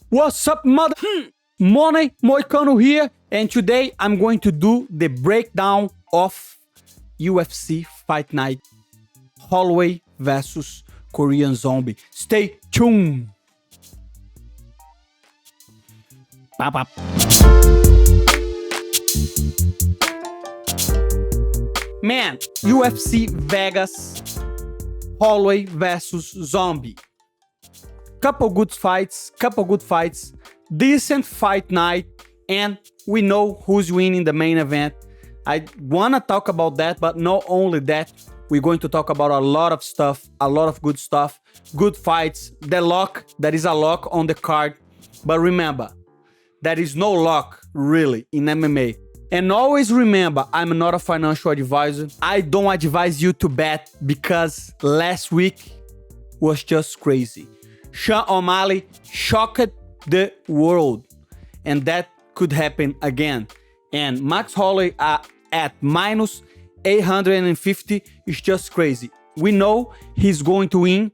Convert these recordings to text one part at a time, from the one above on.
What's up, mother? Money, Moicano here, and today I'm going to do the breakdown of UFC Fight Night Holloway versus Korean Zombie. Stay tuned. Bop, bop. Man, UFC Vegas, Holloway versus Zombie. Couple good fights, decent fight night, and we know who's winning the main event. I wanna talk about that, but not only that, we're going to talk about a lot of stuff, a lot of good stuff, good fights, the lock, there is a lock on the card, but remember, there is no lock really in MMA. And always remember, I'm not a financial advisor. I don't advise you to bet because last week was just crazy. Sean O'Malley shocked the world, and that could happen again. And Max Holloway at minus 850 is just crazy. We know he's going to win,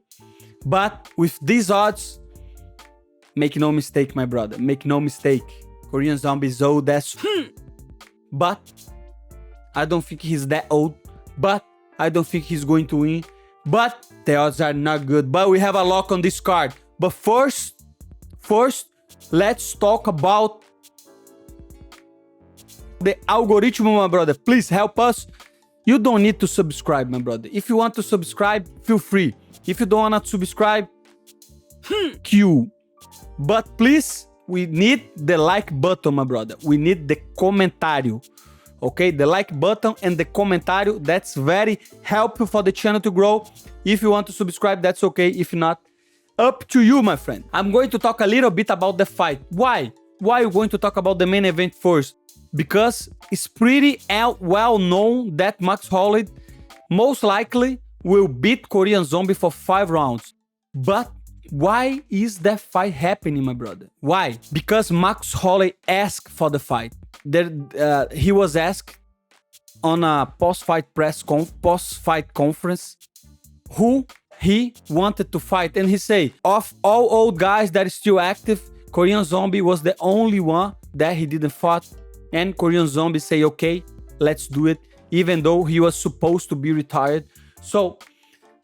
but with these odds, make no mistake, my brother, make no mistake. Korean Zombie is old, that's but I don't think he's that old, but I don't think he's going to win. But the odds are not good. But we have a lock on this card. But first, let's talk about the algorithm, my brother. Please help us. You don't need to subscribe, my brother. If you want to subscribe, feel free. If you don't want to subscribe, Q. But please, we need the like button, my brother. We need the comentário. Okay, the like button and the comentário, that's very helpful for the channel to grow. If you want to subscribe, that's okay. If not, up to you, my friend. I'm going to talk a little bit about the fight. Why? Why are you going to talk about the main event first? Because it's pretty well known that Max Holloway most likely will beat Korean Zombie for 5 rounds. But why is that fight happening, my brother? Why? Because Max Holloway asked for the fight. He was asked on a post-fight conference who he wanted to fight, and he say, of all old guys that is still active, Korean Zombie was the only one that he didn't fight, and Korean Zombie say, okay, let's do it, even though he was supposed to be retired. So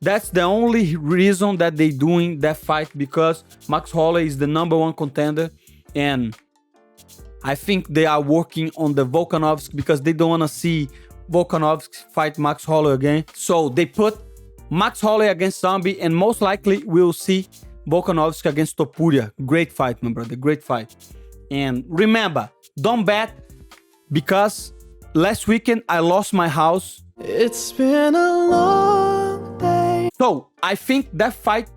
that's the only reason that they doing that fight, because Max Holloway is the #1 contender, and I think they are working on the Volkanovski because they don't want to see Volkanovski fight Max Holloway again. So they put Max Holloway against Zombie, and most likely we'll see Volkanovski against Topuria. Great fight, my brother, great fight. And remember, don't bet, because last weekend I lost my house. It's been a long day. So I think that fight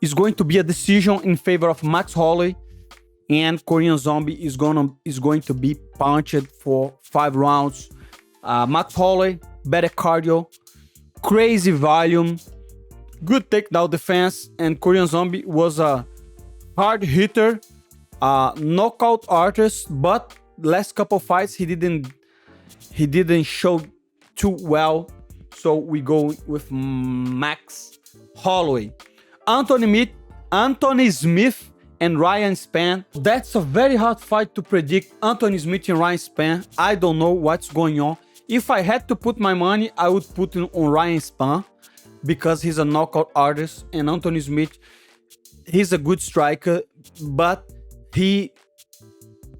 is going to be a decision in favor of Max Holloway, and Korean Zombie is going to be punched for 5 rounds. Max Holloway, better cardio, crazy volume, good takedown defense, and Korean Zombie was a hard hitter, knockout artist, but last couple fights he didn't show too well. So we go with Max Holloway. Anthony Smith and Ryan Spann. That's a very hard fight to predict. Anthony Smith and Ryan Spann, I don't know what's going on. If I had to put my money, I would put it on Ryan Spann because he's a knockout artist, and Anthony Smith, he's a good striker, but he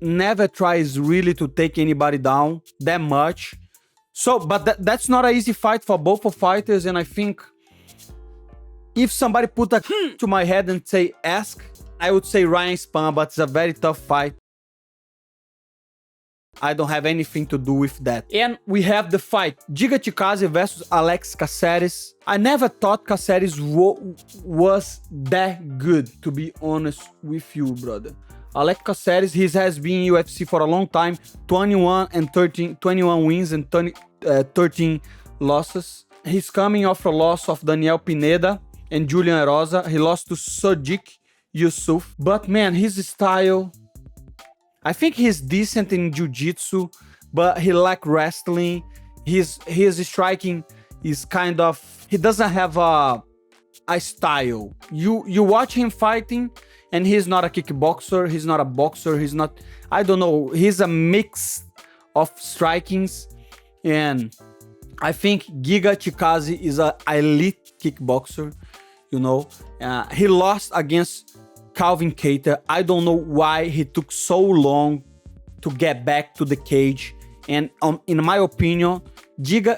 never tries really to take anybody down that much. So, but that's not an easy fight for both of fighters, and I think if somebody put a to my head and say ask, I would say Ryan Spann, but it's a very tough fight. I don't have anything to do with that. And we have the fight, Giga Chikadze versus Alex Caceres. I never thought Caceres was that good, to be honest with you, brother. Alex Caceres, he has been in UFC for a long time, 21 wins and 13 losses. He's coming off a loss of Daniel Pineda and Julian Erosa. He lost to Sodiq Yusuf. But man, his style, I think he's decent in jiu-jitsu, but he lacks wrestling. His striking is kind of, he doesn't have a style. You watch him fighting And he's not a kickboxer, he's not a boxer, he's not, I don't know, he's a mix of strikings. And I think Giga Chikadze is an elite kickboxer, you know. He lost against Calvin Kattar. I don't know why he took so long to get back to the cage. And in my opinion, Giga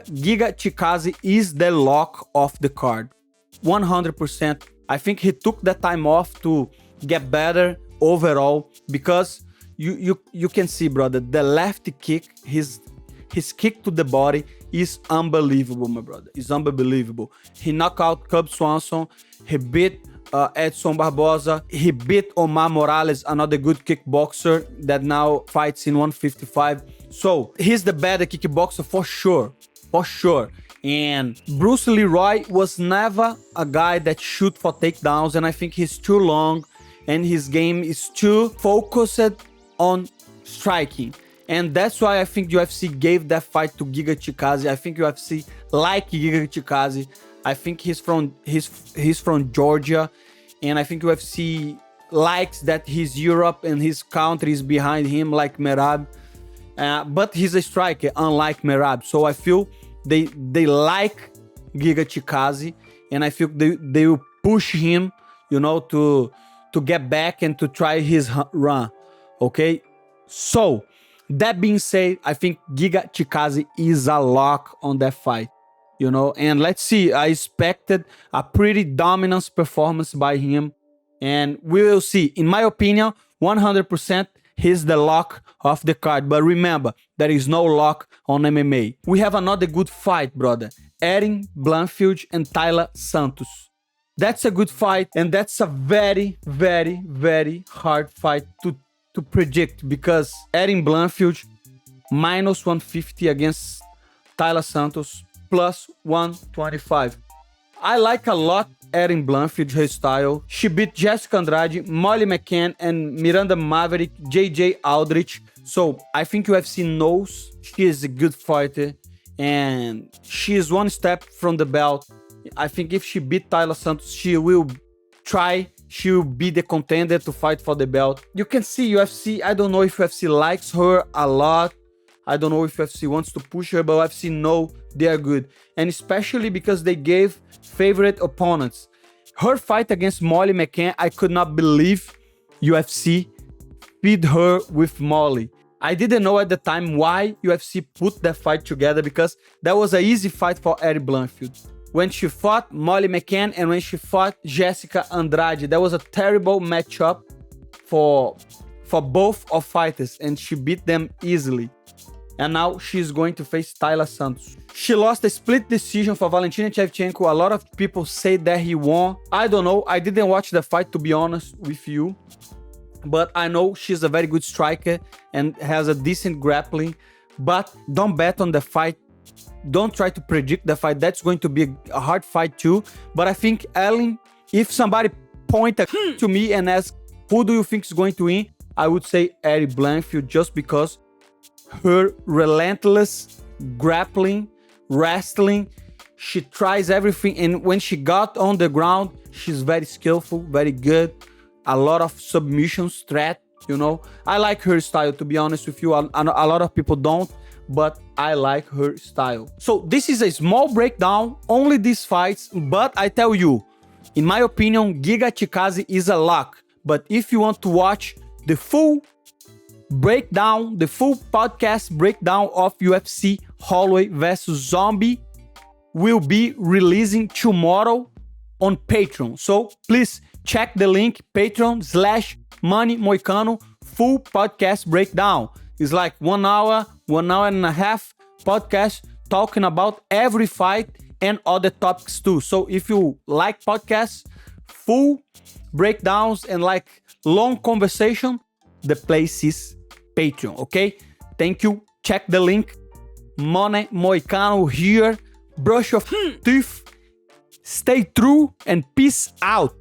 Chikadze is the lock of the card. 100%. I think he took that time off to get better overall, because you can see, brother, the left kick, his kick to the body is unbelievable, my brother. It's unbelievable. He knocked out Cub Swanson. He beat Edson Barboza. He beat Omar Morales, another good kickboxer that now fights in 155. So he's the better kickboxer for sure. For sure. And Bruce Leroy was never a guy that shoot for takedowns, and I think he's too long and his game is too focused on striking. And that's why I think UFC gave that fight to Giga Chikadze. I think UFC like Giga Chikadze. I think he's from Georgia, and I think UFC likes that his Europe and his country is behind him, like Merab. But he's a striker, unlike Merab. So I feel they like Giga Chikadze, and I feel they will push him, you know, to get back and to try his run. Okay, so that being said, I think Giga Chikadze is a lock on that fight, you know. And let's see, I expected a pretty dominant performance by him, and we will see. In my opinion, 100%. He's the lock of the card. But remember, there is no lock on MMA. We have another good fight, brother. Erin Blanchfield and Tyler Santos. That's a good fight, and that's a very, very, very hard fight to predict, because Erin Blanchfield minus 150 against Tyler Santos plus 125. I like a lot Erin Blanchfield, her style. She beat Jessica Andrade, Molly McCann, and Miranda Maverick, JJ Aldrich. So I think UFC knows she is a good fighter, and she is one step from the belt. I think if she beat Tyler Santos, she will be the contender to fight for the belt. You can see UFC, I don't know if UFC likes her a lot. I don't know if UFC wants to push her, but UFC know they are good. And especially because they gave favorite opponents. Her fight against Molly McCann, I could not believe UFC feed her with Molly. I didn't know at the time why UFC put that fight together, because that was an easy fight for Erin Blanchfield. When she fought Molly McCann and when she fought Jessica Andrade, that was a terrible matchup for both of fighters, and she beat them easily. And now she's going to face Tyler Santos. She lost a split decision for Valentina Shevchenko. A lot of people say that he won. I don't know. I didn't watch the fight, to be honest with you. But I know she's a very good striker and has a decent grappling. But don't bet on the fight. Don't try to predict the fight. That's going to be a hard fight too. But I think Ellen, if somebody pointed to me and asked, who do you think is going to win? I would say Erin Blanchfield, just because her relentless grappling, wrestling, she tries everything, and when she got on the ground, she's very skillful, very good, a lot of submissions, threat, you know. I like her style, to be honest with you. A lot of people don't, but I like her style. So this is a small breakdown, only these fights, but I tell you, in my opinion, Giga Chikadze is a lock. But if you want to watch the full breakdown, the full podcast breakdown of UFC Holloway versus Zombie, will be releasing tomorrow on Patreon. So please check the link, Patreon/Money Moicano, full podcast breakdown. It's like 1 hour and a half podcast talking about every fight and other topics too. So if you like podcasts, full breakdowns and like long conversation, the place is Patreon, okay? Thank you. Check the link. Money Moicano here. Brush your teeth. Stay true and peace out.